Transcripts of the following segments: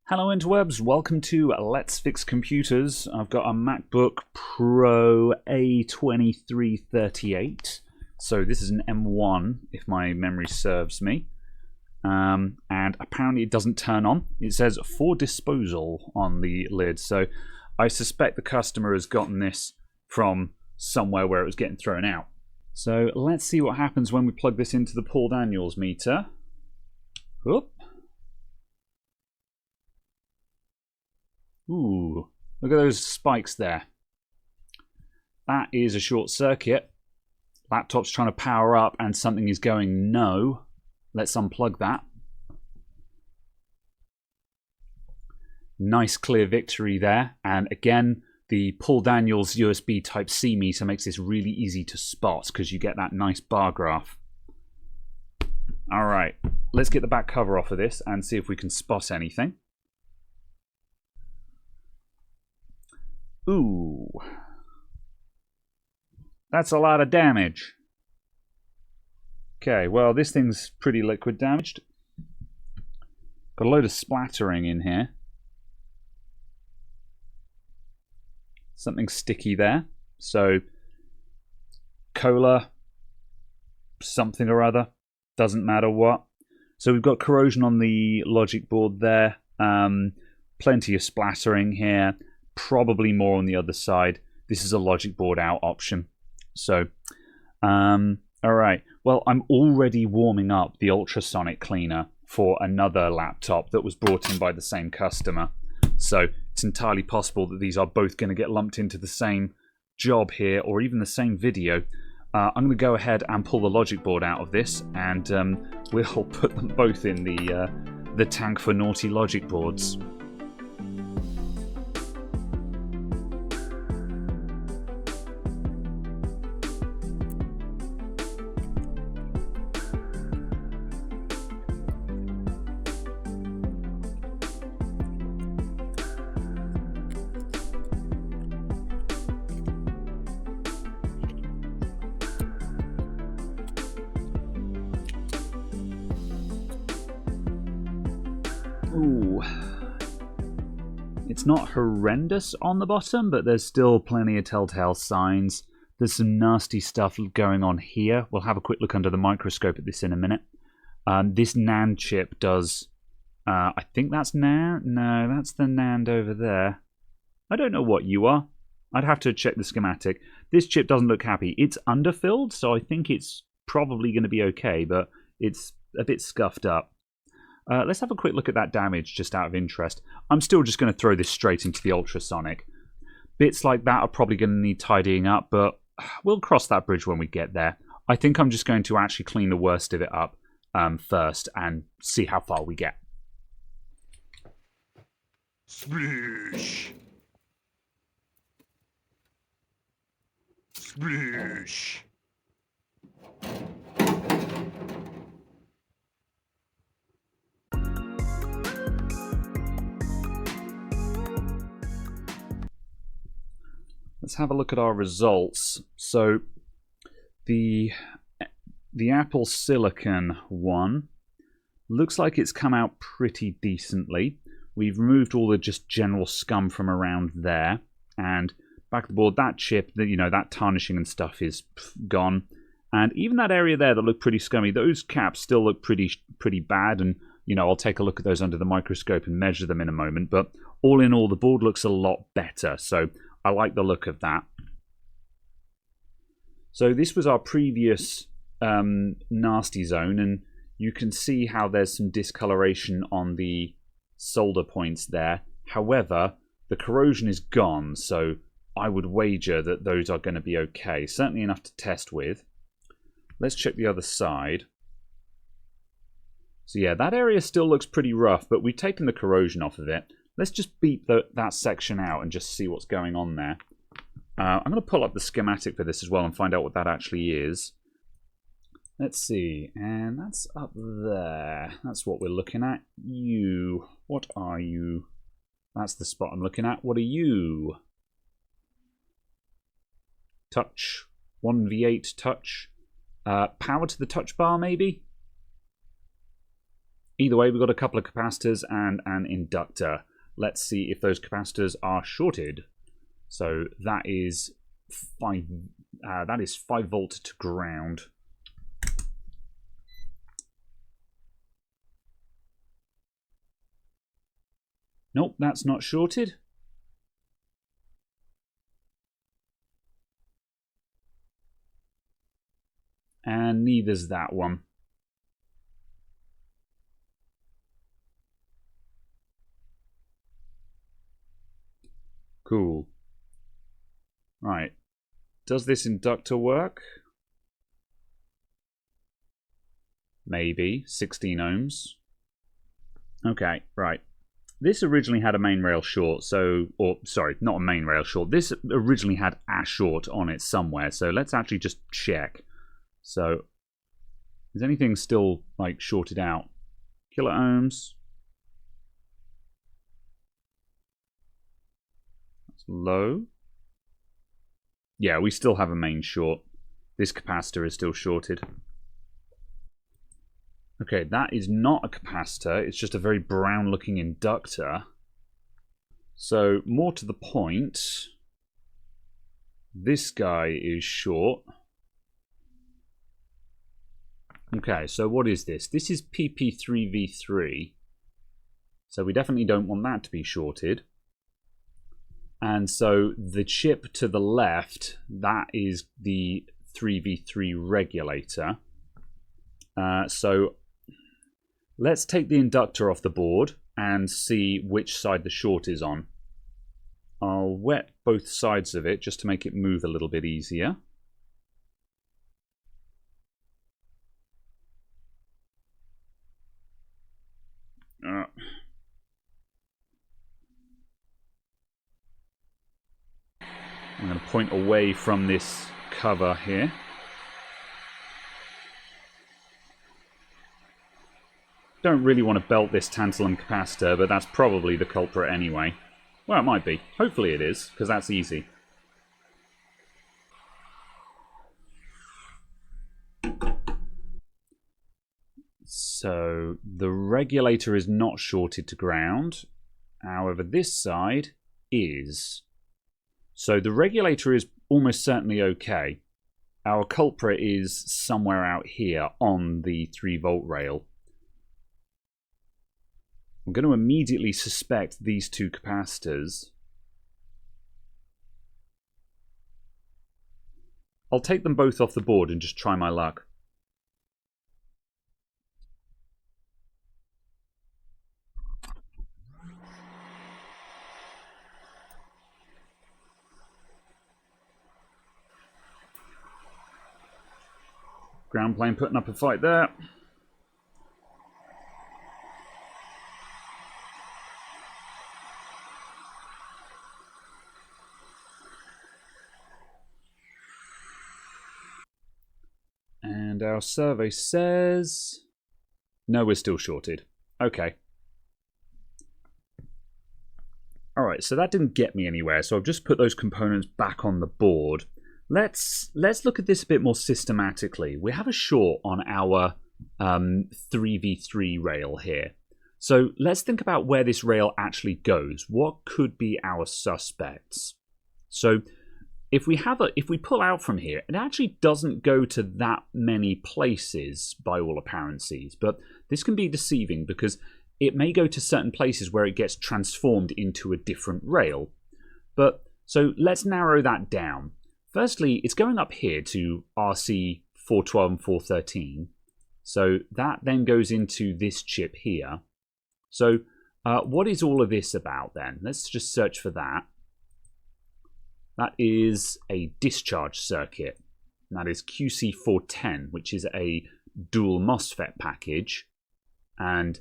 Hello interwebs, welcome to Let's Fix Computers. I've got a MacBook Pro A2338. So this is an M1, if my memory serves me. And apparently it doesn't turn on. It says for disposal on the lid. So I suspect the customer has gotten this from somewhere where it was getting thrown out. So let's see what happens when we plug this into the Paul Daniels meter. Whoop. Ooh, look at those spikes there. That is a short circuit. Laptop's trying to power up and something is going no. Let's unplug that. Nice clear victory there. And again, the Paul Daniels USB Type-C meter makes this really easy to spot because you get that nice bar graph. All right, let's get the back cover off of this and see if we can spot anything. Ooh, that's a lot of damage. Okay, well, this thing's pretty liquid damaged. Got a load of splattering in here. Something sticky there. So, cola, something or other, doesn't matter what. So we've got corrosion on the logic board there. Plenty of splattering here. Probably more on the other side. This is a logic board out option. So, alright. Well, I'm already warming up the ultrasonic cleaner for another laptop that was brought in by the same customer. So, it's entirely possible that these are both going to get lumped into the same job here, or even the same video. I'm going to go ahead and pull the logic board out of this, and we'll put them both in the tank for naughty logic boards. Ooh. It's not horrendous on the bottom, but there's still plenty of telltale signs. There's some nasty stuff going on here. We'll have a quick look under the microscope at this in a minute. This NAND chip does... I think that's NAND? No, that's the NAND over there. I don't know what you are. I'd have to check the schematic. This chip doesn't look happy. It's underfilled, so I think it's probably going to be okay, but it's a bit scuffed up. Let's have a quick look at that damage just out of interest. I'm still just going to throw this straight into the ultrasonic. Bits like that are probably going to need tidying up, but we'll cross that bridge when we get there. I think I'm just going to actually clean the worst of it up first and see how far we get. Splish! Splish! Let's have a look at our results. So the Apple Silicon one looks like it's come out pretty decently. We've removed all the just general scum from around there, and back of the board, that chip, that tarnishing and stuff is gone. And even that area there that looked pretty scummy, those caps still look pretty bad, and I'll take a look at those under the microscope and measure them in a moment. But all in all, the board looks a lot better. So I like the look of that. So this was our previous nasty zone, and you can see how there's some discoloration on the solder points there. However, the corrosion is gone, so I would wager that those are going to be okay. Certainly enough to test with. Let's check the other side. So yeah, that area still looks pretty rough, but we've taken the corrosion off of it. Let's just beat that section out and just see what's going on there. I'm going to pull up the schematic for this as well and find out what that actually is. Let's see, and that's up there. That's what we're looking at. You, what are you? That's the spot I'm looking at. What are you? Touch, 1V8 touch. Power to the touch bar, maybe? Either way, we've got a couple of capacitors and an inductor. Let's see if those capacitors are shorted. So that is 5 volt to ground. Nope, that's not shorted. And neither's that one. Cool. Right. Does this inductor work? Maybe. 16 ohms. Okay, right. This originally had a main rail short, so... Or, sorry, not a main rail short. This originally had a short on it somewhere, so let's actually just check. So, is anything still, like, shorted out? Kilo ohms. That's low. Yeah, we still have a main short. This capacitor is still shorted. Okay, that is not a capacitor. It's just a very brown-looking inductor. So, more to the point, this guy is short. Okay, so what is this? This is PP3V3. So we definitely don't want that to be shorted. And so the chip to the left, that is the 3V3 regulator. So let's take the inductor off the board and see which side the short is on. I'll wet both sides of it just to make it move a little bit easier. I'm going to point away from this cover here. Don't really want to belt this tantalum capacitor, but that's probably the culprit anyway. Well, it might be. Hopefully it is, because that's easy. So the regulator is not shorted to ground. However, this side is. So the regulator is almost certainly okay. Our culprit is somewhere out here on the 3-volt rail. I'm going to immediately suspect these two capacitors. I'll take them both off the board and just try my luck. Ground plane putting up a fight there. And our survey says... No, we're still shorted. Okay. Alright, so that didn't get me anywhere, so I've just put those components back on the board. Let's look at this a bit more systematically. We have a short on our 3v3 rail here. So let's think about where this rail actually goes. What could be our suspects? So if we pull out from here, it actually doesn't go to that many places by all apparencies. But this can be deceiving because it may go to certain places where it gets transformed into a different rail. But so let's narrow that down. Firstly, it's going up here to RC 412 and 413. So that then goes into this chip here. So what is all of this about then? Let's just search for that. That is a discharge circuit. That is QC410, which is a dual MOSFET package. And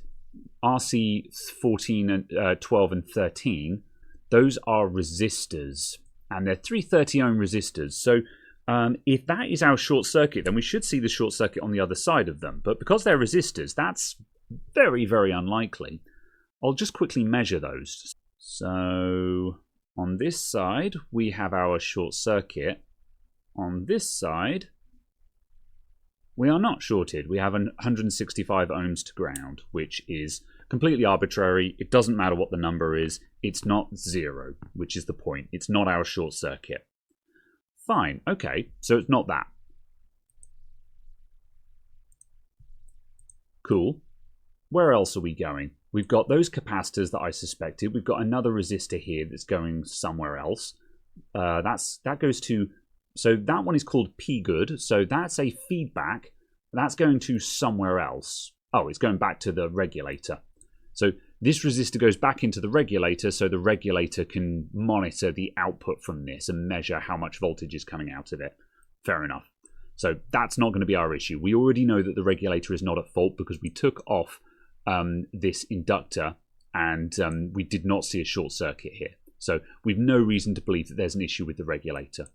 RC14 and 12 and 13, those are resistors. And they're 330 ohm resistors. So if that is our short circuit, then we should see the short circuit on the other side of them. But because they're resistors, that's very, very unlikely. I'll just quickly measure those. So on this side, we have our short circuit. On this side, We are not shorted. We have 165 ohms to ground, which is completely arbitrary. It doesn't matter what the number is. It's not 0, which is the point. It's not our short circuit. Fine. Okay, so it's not that. Cool. Where else are we going? We've got those capacitors that I suspected. We've got another resistor here that's going somewhere else. That goes to... So that one is called P-good. So that's a feedback. That's going to somewhere else. Oh, it's going back to the regulator. So this resistor goes back into the regulator so the regulator can monitor the output from this and measure how much voltage is coming out of it. Fair enough. So that's not going to be our issue. We already know that the regulator is not at fault because we took off this inductor and we did not see a short circuit here. So we've no reason to believe that there's an issue with the regulator.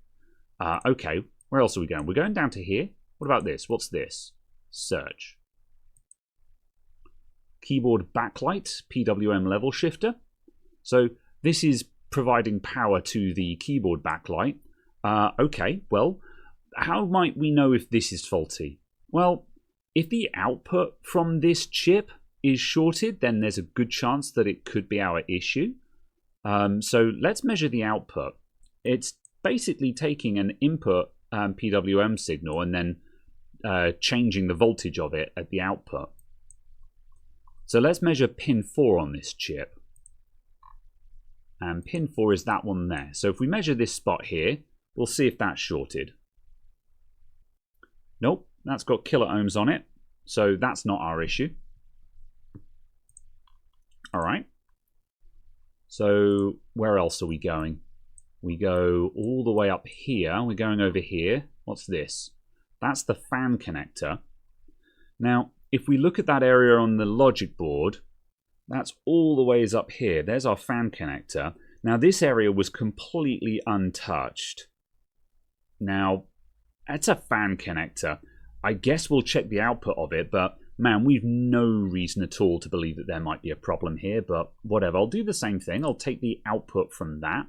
Okay, where else are we going? We're going down to here. What about this? What's this? Search. Keyboard backlight, PWM level shifter. So this is providing power to the keyboard backlight. Okay, well, how might we know if this is faulty? Well, if the output from this chip is shorted, then there's a good chance that it could be our issue. So let's measure the output. It's basically taking an input PWM signal and then changing the voltage of it at the output. So let's measure pin 4 on this chip. And pin 4 is that one there. So if we measure this spot here, we'll see if that's shorted. Nope, that's got kilo ohms on it. So that's not our issue. All right. So where else are we going? We go all the way up here. We're going over here. What's this? That's the fan connector. Now, if we look at that area on the logic board, that's all the ways up here. There's our fan connector. Now, this area was completely untouched. Now, it's a fan connector. I guess we'll check the output of it, but man, we've no reason at all to believe that there might be a problem here, but whatever. I'll do the same thing. I'll take the output from that.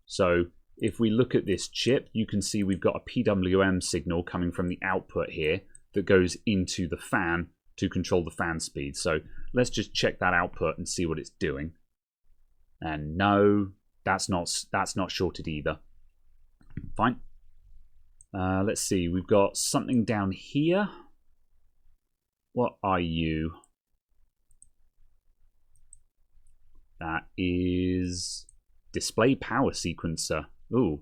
So if we look at this chip, you can see we've got a PWM signal coming from the output here that goes into the fan to control the fan speed. So let's just check that output and see what it's doing. And no, that's not shorted either. Fine. Let's see, we've got something down here. What are you? That is display power sequencer. Ooh.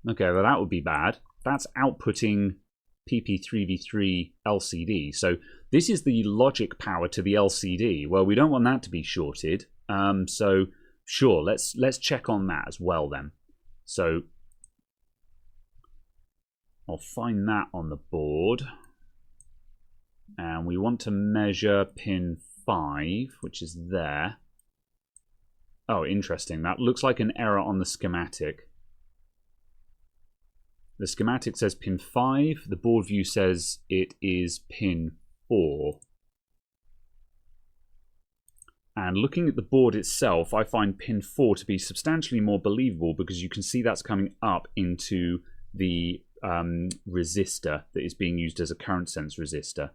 Okay, well that would be bad. That's outputting PP3V3 LCD. So this is the logic power to the LCD. Well, we don't want that to be shorted. So sure, let's check on that as well then. So I'll find that on the board. And we want to measure pin 5, which is there. Oh, interesting. That looks like an error on the schematic. The schematic says pin 5. The board view says it is pin 4. And looking at the board itself, I find pin 4 to be substantially more believable because you can see that's coming up into the resistor that is being used as a current sense resistor.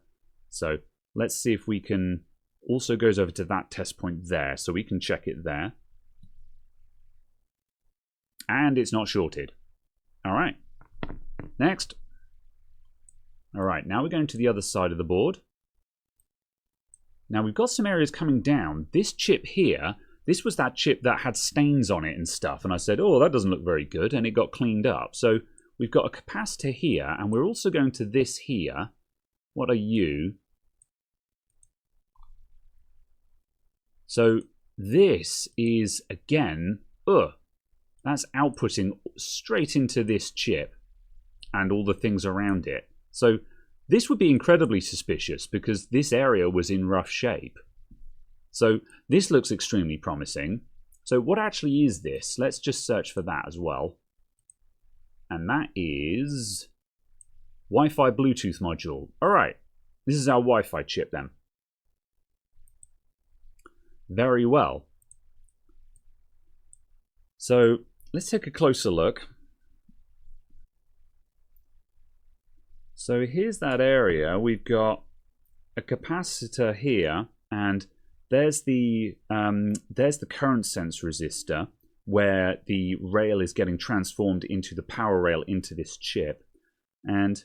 So let's see if we can... Also goes over to that test point there, so we can check it there. And it's not shorted. All right. Next. All right, now we're going to the other side of the board. Now we've got some areas coming down. This chip here, this was that chip that had stains on it and stuff. And I said, oh, that doesn't look very good. And it got cleaned up. So we've got a capacitor here, and we're also going to this here. What are you? So this is, again, that's outputting straight into this chip and all the things around it. So this would be incredibly suspicious because this area was in rough shape. So this looks extremely promising. So what actually is this? Let's just search for that as well. And that is Wi-Fi Bluetooth module. All right, this is our Wi-Fi chip then. Very well. So let's take a closer look. So here's that area. We've got a capacitor here, and there's the current sense resistor, where the rail is getting transformed into the power rail into this chip. And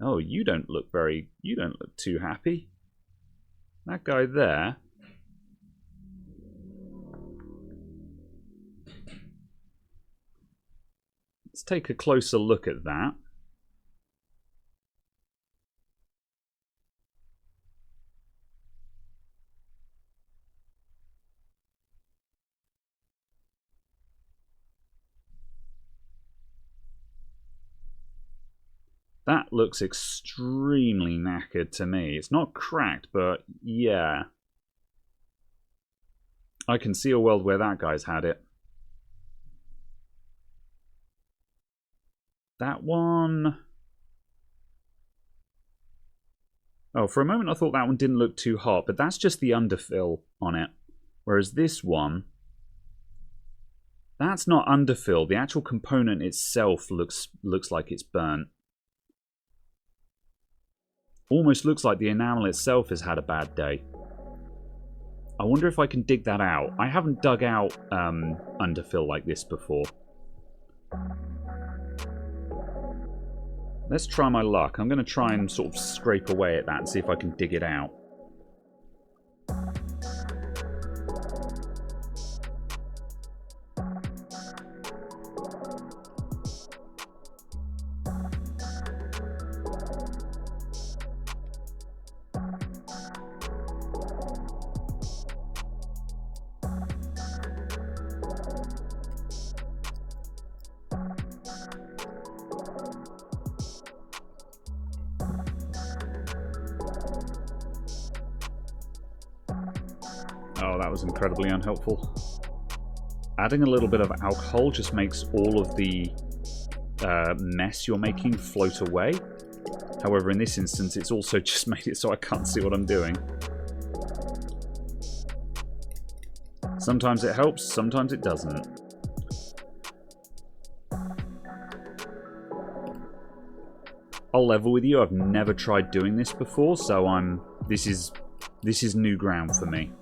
oh, you don't look too happy. That guy there. Let's take a closer look at that. That looks extremely knackered to me. It's not cracked, but yeah. I can see a world where that guy's had it. That one... Oh, for a moment I thought that one didn't look too hot, but that's just the underfill on it. Whereas this one... That's not underfill. The actual component itself looks like it's burnt. Almost looks like the enamel itself has had a bad day. I wonder if I can dig that out. I haven't dug out underfill like this before. Let's try my luck. I'm going to try and sort of scrape away at that and see if I can dig it out. Oh, that was incredibly unhelpful. Adding a little bit of alcohol just makes all of the mess you're making float away. However, in this instance, it's also just made it so I can't see what I'm doing. Sometimes it helps, sometimes it doesn't. I'll level with you, I've never tried doing this before, so this is new ground for me.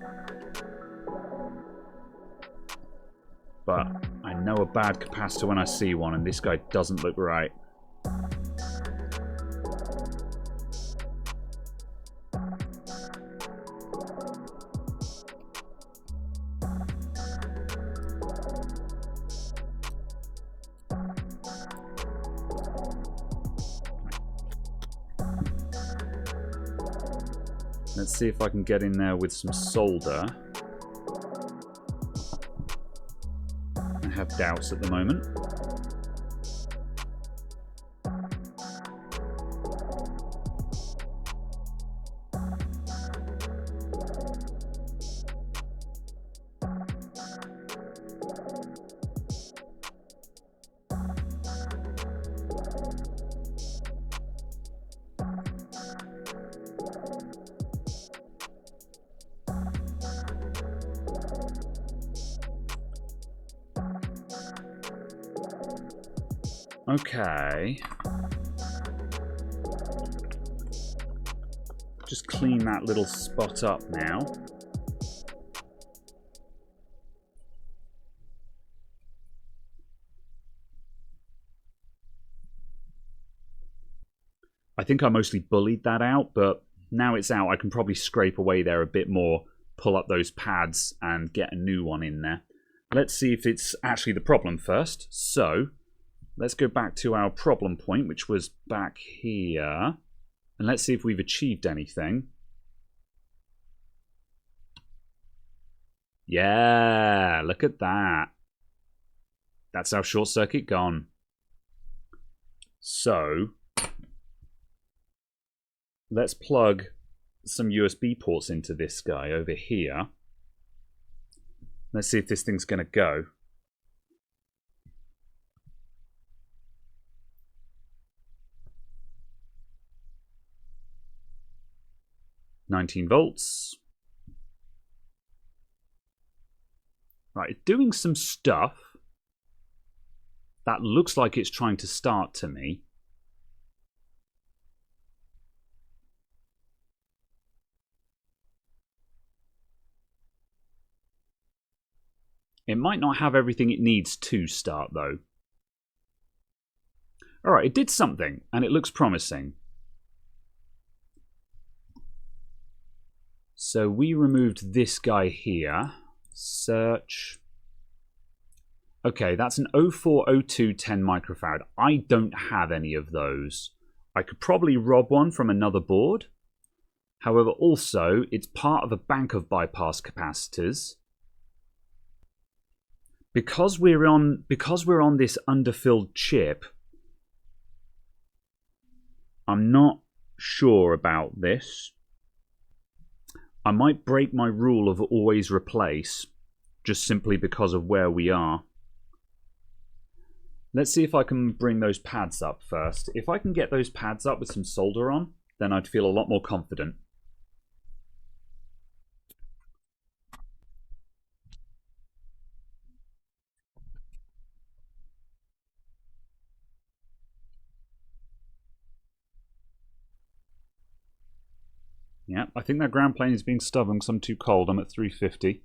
But I know a bad capacitor when I see one, and this guy doesn't look right. Let's see if I can get in there with some solder. I have doubts at the moment. Okay. Just clean that little spot up now. I think I mostly bullied that out, but now it's out, I can probably scrape away there a bit more, pull up those pads, and get a new one in there. Let's see if it's actually the problem first. So, let's go back to our problem point, which was back here. And let's see if we've achieved anything. Yeah, look at that. That's our short circuit gone. So, let's plug some USB ports into this guy over here. Let's see if this thing's going to go. $19 volts. Right, it's doing some stuff that looks like it's trying to start to me. It might not have everything it needs to start, though. Alright, it did something, and it looks promising. So we removed this guy here. Search. Okay, that's an 0402 10 microfarad. I don't have any of those. I could probably rob one from another board. However, also, it's part of a bank of bypass capacitors. Because we're on this underfilled chip, I'm not sure about this. I might break my rule of always replace, just simply because of where we are. Let's see if I can bring those pads up first. If I can get those pads up with some solder on, then I'd feel a lot more confident. Yeah, I think that ground plane is being stubborn because I'm too cold. I'm at 350.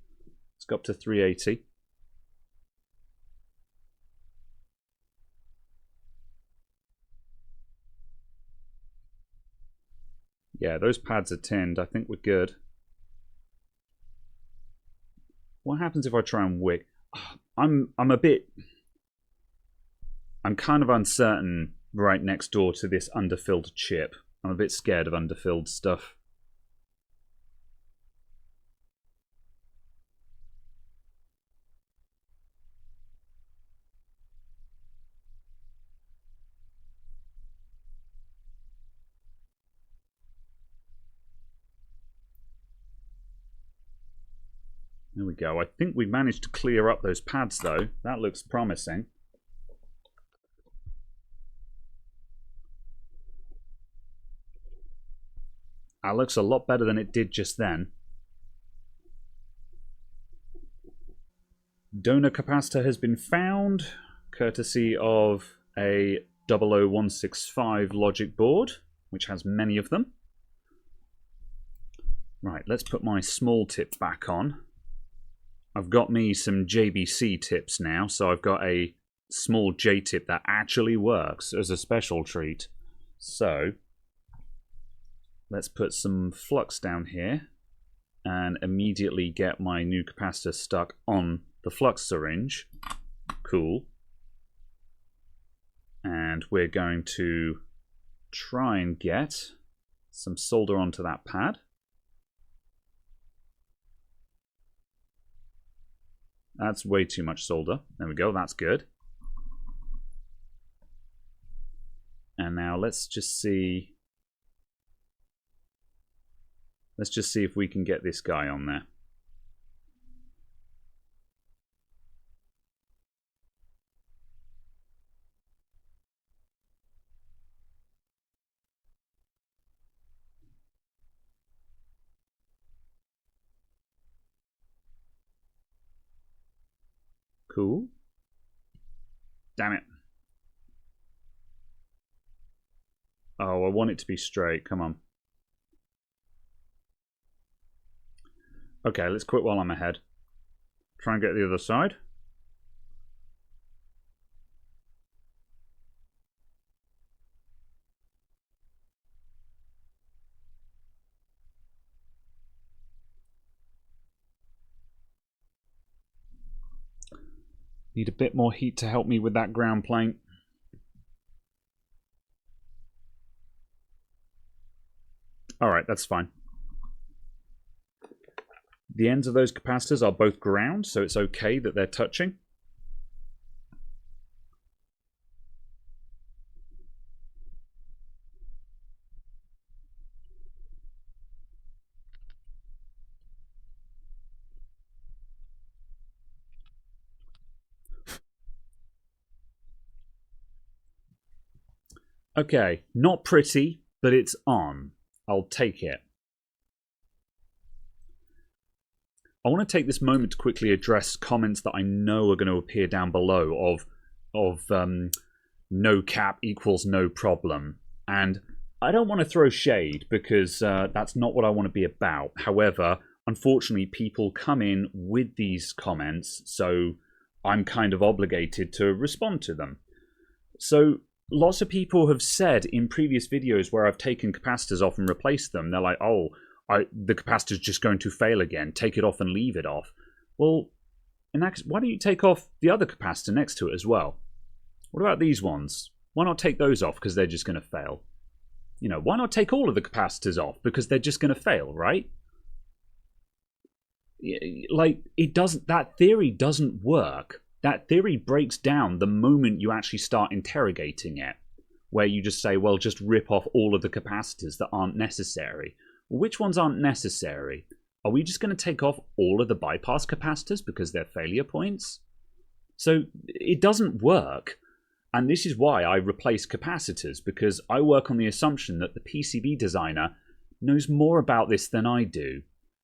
Let's go up to 380. Yeah, those pads are tinned. I think we're good. What happens if I try and wick? I'm kind of uncertain right next door to this underfilled chip. I'm a bit scared of underfilled stuff. There we go. I think we managed to clear up those pads, though. That looks promising. That looks a lot better than it did just then. Donor capacitor has been found, courtesy of a 00165 logic board, which has many of them. Right, let's put my small tip back on. I've got me some JBC tips now, so I've got a small J-tip that actually works as a special treat. So, let's put some flux down here and immediately get my new capacitor stuck on the flux syringe. Cool. And we're going to try and get some solder onto that pad. That's way too much solder. There we go, that's good. And now let's just see if we can get this guy on there. Cool. Damn it. Oh, I want it to be straight. Come on. Okay, let's quit while I'm ahead. Try and get the other side. Need a bit more heat to help me with that ground plane. Alright, that's fine. The ends of those capacitors are both ground, so it's okay that they're touching. Okay, not pretty, but it's on. I'll take it. I want to take this moment to quickly address comments that I know are going to appear down below of no cap equals no problem. And I don't want to throw shade because that's not what I want to be about. However, Unfortunately, people come in with these comments, so I'm kind of obligated to respond to them. So lots of people have said in previous videos where I've taken capacitors off and replaced them, they're like, oh, the capacitor's just going to fail again. Take it off and leave it off. Well, in that case, why don't you take off the other capacitor next to it as well? What about these ones? Why not take those off because they're just going to fail? You know, why not take all of the capacitors off because they're just going to fail, right? Like, it doesn't, that theory doesn't work. That theory breaks down the moment you actually start interrogating it, where you just say, well, just rip off all of the capacitors that aren't necessary. Well, which ones aren't necessary? Are we just going to take off all of the bypass capacitors because they're failure points? So it doesn't work. And this is why I replace capacitors, because I work on the assumption that the PCB designer knows more about this than I do.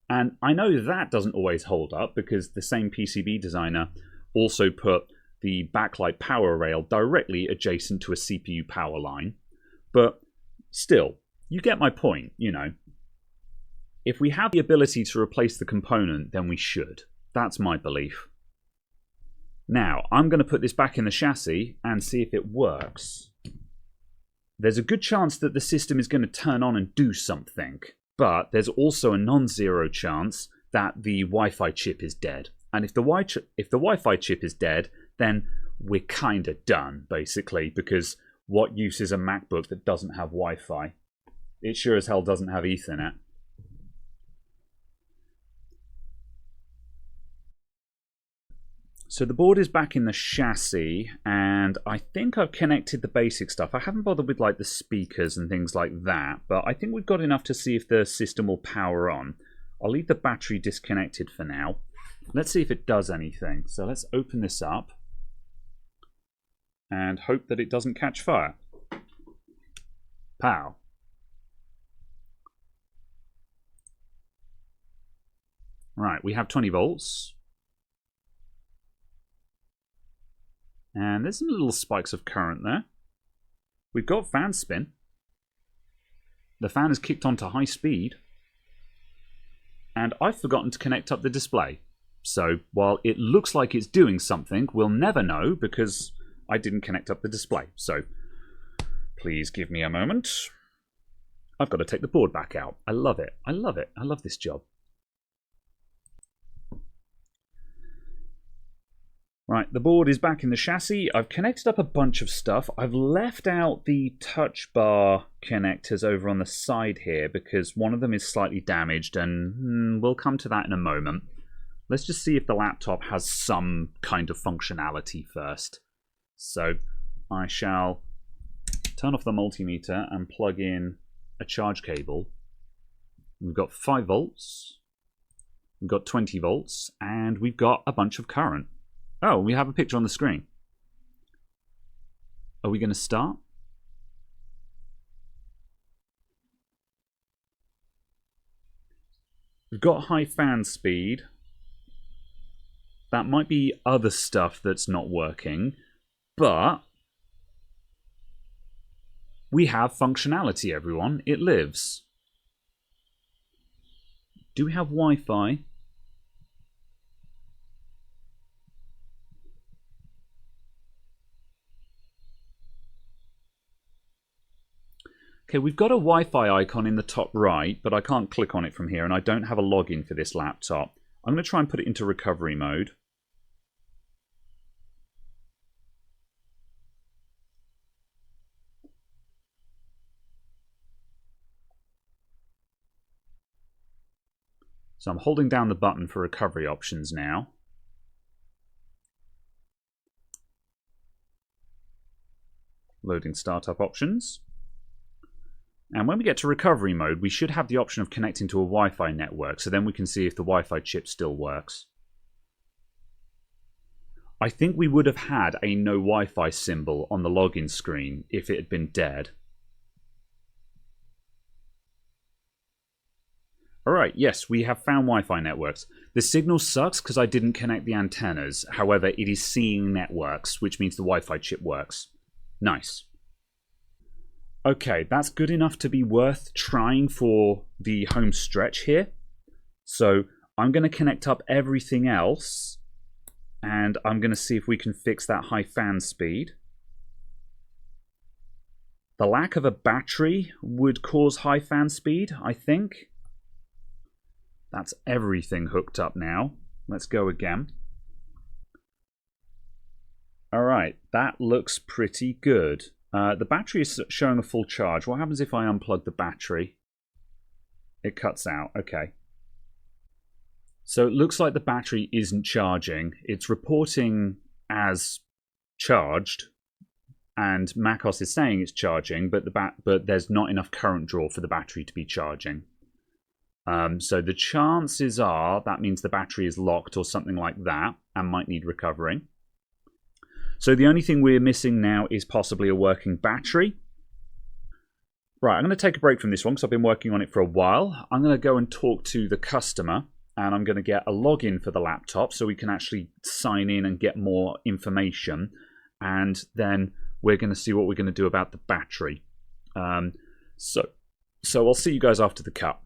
And I know that doesn't always hold up, because the same PCB designer also put the backlight power rail directly adjacent to a CPU power line. But still, you get my point, you know. If we have the ability to replace the component, then we should. That's my belief. Now, I'm going to put this back in the chassis and see if it works. There's a good chance that the system is going to turn on and do something, but there's also a non-zero chance that the Wi-Fi chip is dead. And if the Wi-Fi chip is dead, then we're kind of done, basically, because what use is a MacBook that doesn't have Wi-Fi? It sure as hell doesn't have Ethernet. So the board is back in the chassis, and I think I've connected the basic stuff. I haven't bothered with like the speakers and things like that, but I think we've got enough to see if the system will power on. I'll leave the battery disconnected for now. Let's see if it does anything. So let's open this up and hope that it doesn't catch fire. Pow. Right, we have 20 volts. And there's some little spikes of current there. We've got fan spin. The fan is kicked onto high speed. And I've forgotten to connect up the display. So while it looks like it's doing something, we'll never know because I didn't connect up the display. So please give me a moment. I've got to take the board back out. I love it. I love it. I love this job. Right, the board is back in the chassis. I've connected up a bunch of stuff. I've left out the touch bar connectors over on the side here because one of them is slightly damaged, and we'll come to that in a moment. Let's just see if the laptop has some kind of functionality first. So I shall turn off the multimeter and plug in a charge cable. We've got 5 volts, we've got 20 volts, and we've got a bunch of current. Oh, we have a picture on the screen. Are we going to start? We've got high fan speed. That might be other stuff that's not working, but we have functionality, everyone. It lives. Do we have Wi-Fi? Okay, we've got a Wi-Fi icon in the top right, but I can't click on it from here, and I don't have a login for this laptop. I'm going to try and put it into recovery mode. So I'm holding down the button for recovery options now. Loading startup options. And when we get to recovery mode, we should have the option of connecting to a Wi-Fi network, so then we can see if the Wi-Fi chip still works. I think we would have had a no Wi-Fi symbol on the login screen if it had been dead. Alright, yes, we have found Wi-Fi networks. The signal sucks because I didn't connect the antennas. However, it is seeing networks, which means the Wi-Fi chip works. Nice. Okay, that's good enough to be worth trying for the home stretch here. So I'm going to connect up everything else, and I'm going to see if we can fix that high fan speed. The lack of a battery would cause high fan speed, I think. That's everything hooked up now. Let's go again. Alright, that looks pretty good. The battery is showing a full charge. What happens if I unplug the battery? It cuts out. Okay. So it looks like the battery isn't charging. It's reporting as charged, and macOS is saying it's charging, but there's not enough current draw for the battery to be charging. So the chances are that means the battery is locked or something like that and might need recovering. So the only thing we're missing now is possibly a working battery. Right, I'm going to take a break from this one because I've been working on it for a while. I'm going to go and talk to the customer, and I'm going to get a login for the laptop so we can actually sign in and get more information. And then we're going to see what we're going to do about the battery. So I'll see you guys after the cut.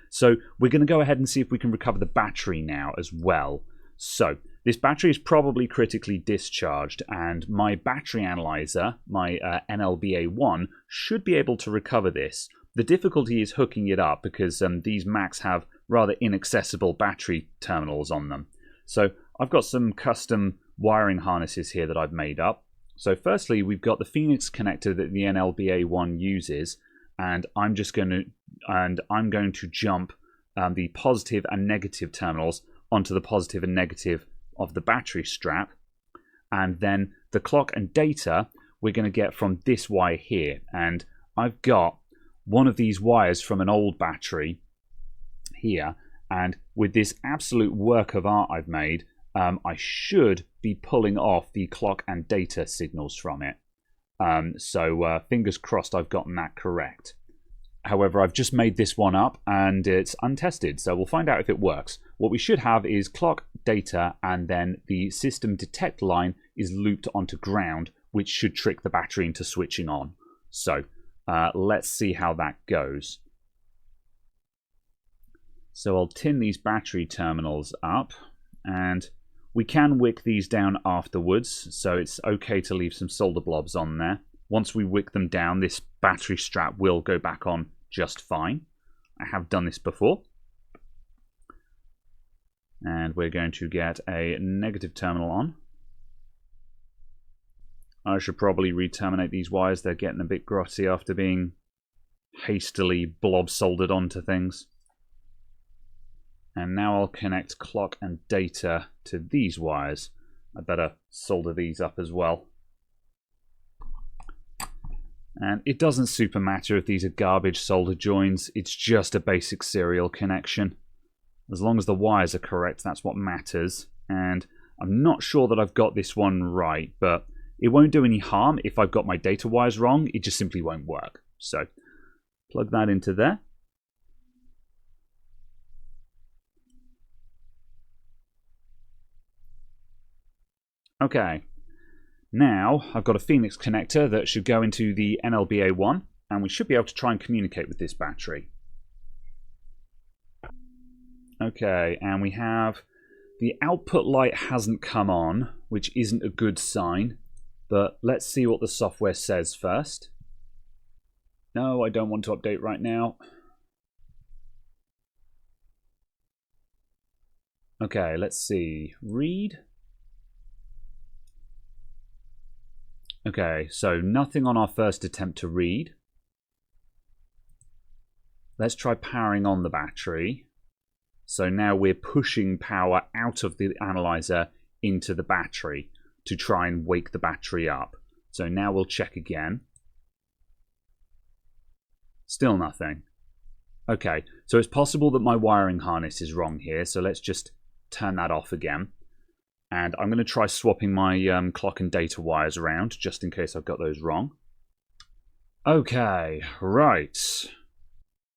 So we're going to go ahead and see if we can recover the battery now as well. So this battery is probably critically discharged, and my battery analyzer, my NLBA1, should be able to recover this. The difficulty is hooking it up because these Macs have rather inaccessible battery terminals on them. So I've got some custom wiring harnesses here that I've made up. So firstly, we've got the Phoenix connector that the NLBA1 uses, and I'm going to jump the positive and negative terminals onto the positive and negative of the battery strap, and then the clock and data we're going to get from this wire here. And I've got one of these wires from an old battery here, and with this absolute work of art I've made, I should be pulling off the clock and data signals from it. So fingers crossed I've gotten that correct. However, I've just made this one up and it's untested, so we'll find out if it works. What we should have is clock data, and then the system detect line is looped onto ground, which should trick the battery into switching on. So let's see how that goes. So I'll tin these battery terminals up, and we can wick these down afterwards, so it's okay to leave some solder blobs on there. Once we wick them down, this battery strap will go back on just fine. I have done this before. And we're going to get a negative terminal on. I should probably re-terminate these wires. They're getting a bit grotty after being hastily blob soldered onto things. And now I'll connect clock and data to these wires. I better solder these up as well. And it doesn't super matter if these are garbage solder joins. It's just a basic serial connection. As long as the wires are correct, that's what matters. And I'm not sure that I've got this one right, but it won't do any harm if I've got my data wires wrong. It just simply won't work. So plug that into there. Okay. Now, I've got a Phoenix connector that should go into the NLBA1, and we should be able to try and communicate with this battery. Okay, and we have the output light hasn't come on, which isn't a good sign, but let's see what the software says first. No, I don't want to update right now. Okay, let's see. Read. Okay, so nothing on our first attempt to read. Let's try powering on the battery. So now we're pushing power out of the analyzer into the battery to try and wake the battery up. So now we'll check again. Still nothing. Okay, so it's possible that my wiring harness is wrong here, so let's just turn that off again. And I'm going to try swapping my clock and data wires around, just in case I've got those wrong. Okay, right.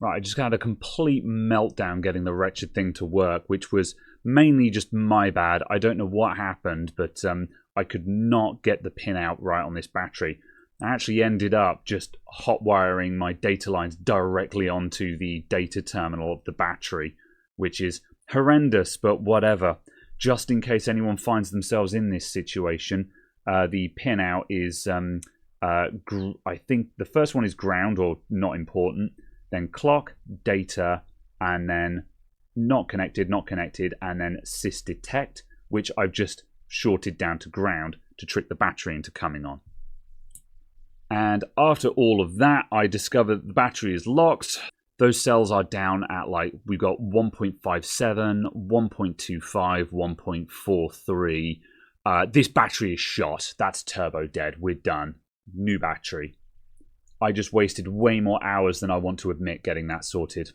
Right, I just had a complete meltdown getting the wretched thing to work, which was mainly just my bad. I don't know what happened, but I could not get the pin out right on this battery. I actually ended up just hot wiring my data lines directly onto the data terminal of the battery, which is horrendous, but whatever. Just in case anyone finds themselves in this situation, the pinout is, I think the first one is ground or not important, then clock, data, and then not connected, and then sys detect, which I've just shorted down to ground to trick the battery into coming on. And after all of that, I discovered the battery is locked. Those cells are down at, like, we've got 1.57, 1.25, 1.43. This battery is shot. That's turbo dead. We're done. New battery. I just wasted way more hours than I want to admit getting that sorted.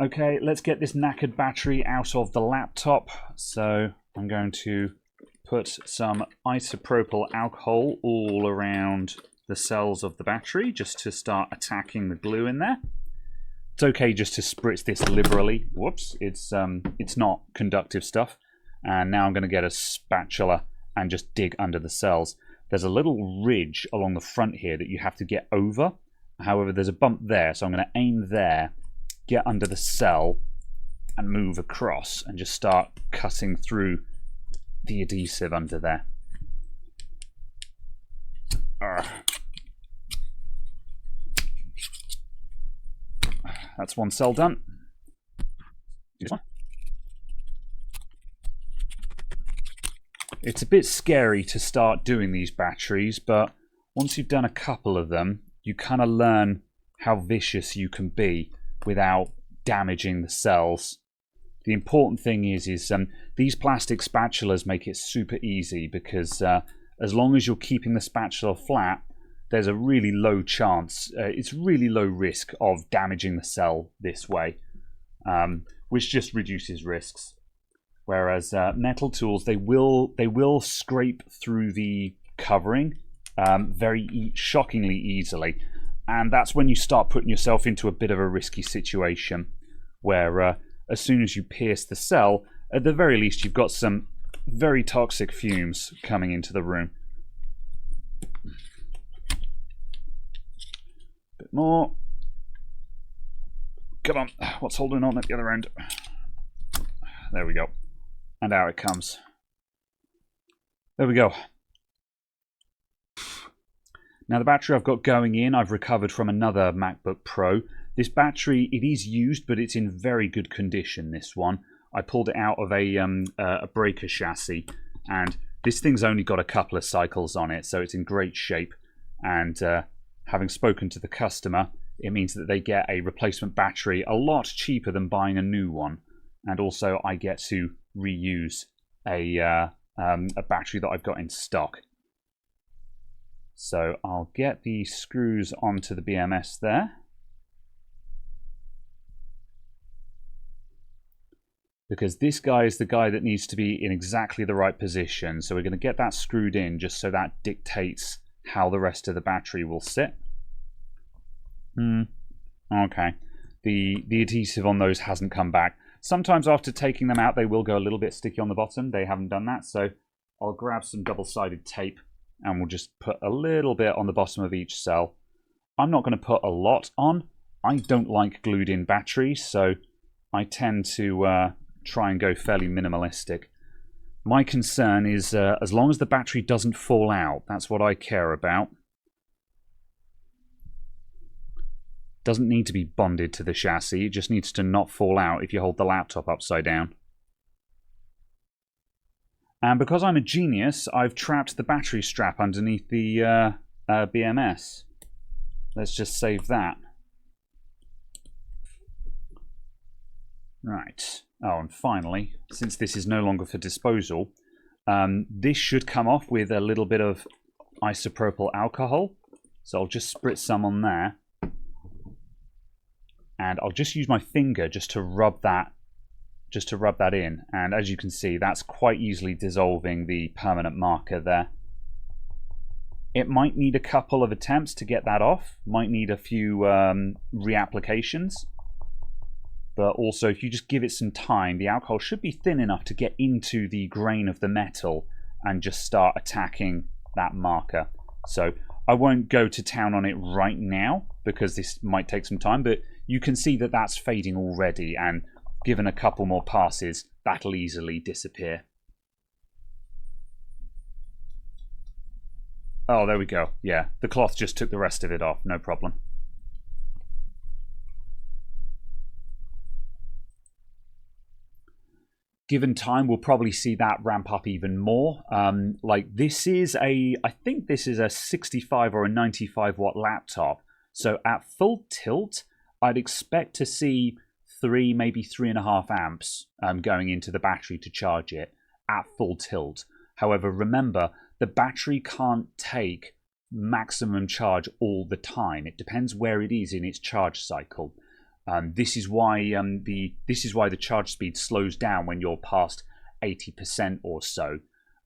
Okay, let's get this knackered battery out of the laptop. So I'm going to put some isopropyl alcohol all around the cells of the battery just to start attacking the glue in there. It's okay just to spritz this liberally. Whoops, it's not conductive stuff. And now I'm going to get a spatula and just dig under the cells. There's a little ridge along the front here that you have to get over. However, there's a bump there, so I'm going to aim there, get under the cell, and move across and just start cutting through the adhesive under there. That's one cell done. It's a bit scary to start doing these batteries, but once you've done a couple of them, you kind of learn how vicious you can be without damaging the cells. The important thing is these plastic spatulas make it super easy because as long as you're keeping the spatula flat, there's a really low chance, it's really low risk of damaging the cell this way, which just reduces risks. Whereas metal tools, they will scrape through the covering shockingly easily, and that's when you start putting yourself into a bit of a risky situation, where as soon as you pierce the cell, at the very least you've got some very toxic fumes coming into the room. Bit more. Come on, what's holding on at the other end? There we go. And out it comes. There we go. Now the battery I've got going in, I've recovered from another MacBook Pro. This battery, it is used, but it's in very good condition, this one. I pulled it out of a breaker chassis, and this thing's only got a couple of cycles on it, so it's in great shape. And having spoken to the customer, it means that they get a replacement battery a lot cheaper than buying a new one. And also I get to reuse a battery that I've got in stock. So I'll get the screws onto the BMS there. Because this guy is the guy that needs to be in exactly the right position. So we're going to get that screwed in just so that dictates how the rest of the battery will sit. Okay. The adhesive on those hasn't come back. Sometimes after taking them out, they will go a little bit sticky on the bottom. They haven't done that, so I'll grab some double-sided tape and we'll just put a little bit on the bottom of each cell. I'm not going to put a lot on. I don't like glued-in batteries, so I tend to try and go fairly minimalistic. My concern is as long as the battery doesn't fall out, that's what I care about. Doesn't need to be bonded to the chassis, it just needs to not fall out if you hold the laptop upside down. And because I'm a genius, I've trapped the battery strap underneath the BMS. Let's just save that. Right. Oh, and finally, since this is no longer for disposal, this should come off with a little bit of isopropyl alcohol. So I'll just spritz some on there. And I'll just use my finger just to rub that in. And as you can see, that's quite easily dissolving the permanent marker there. It might need a couple of attempts to get that off. Might need a few reapplications. But also, if you just give it some time, the alcohol should be thin enough to get into the grain of the metal and just start attacking that marker. So I won't go to town on it right now because this might take some time, but you can see that that's fading already, and given a couple more passes, that'll easily disappear. Oh, there we go. Yeah, the cloth just took the rest of it off, no problem. Given time, we'll probably see that ramp up even more. Like this is I think this is a 65 or a 95 watt laptop. So at full tilt, I'd expect to see 3, maybe 3.5 amps going into the battery to charge it at full tilt. However, remember, the battery can't take maximum charge all the time. It depends where it is in its charge cycle. This is why the charge speed slows down when you're past 80% or so.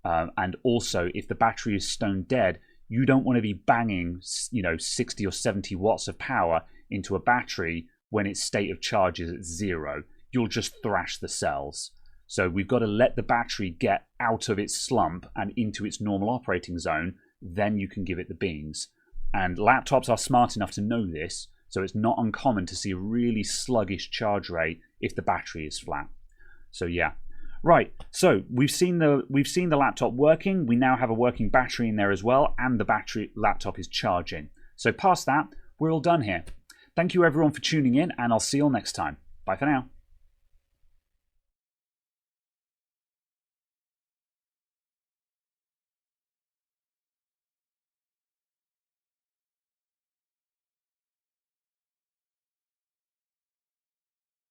And also, if the battery is stone dead, you don't want to be banging 60 or 70 watts of power into a battery when its state of charge is at 0. You'll just thrash the cells. So we've got to let the battery get out of its slump and into its normal operating zone. Then you can give it the beans. And laptops are smart enough to know this. So it's not uncommon to see a really sluggish charge rate if the battery is flat. So yeah. Right, so we've seen the laptop working. We now have a working battery in there as well, and the laptop is charging. So past that, we're all done here. Thank you everyone for tuning in, and I'll see you all next time. Bye for now.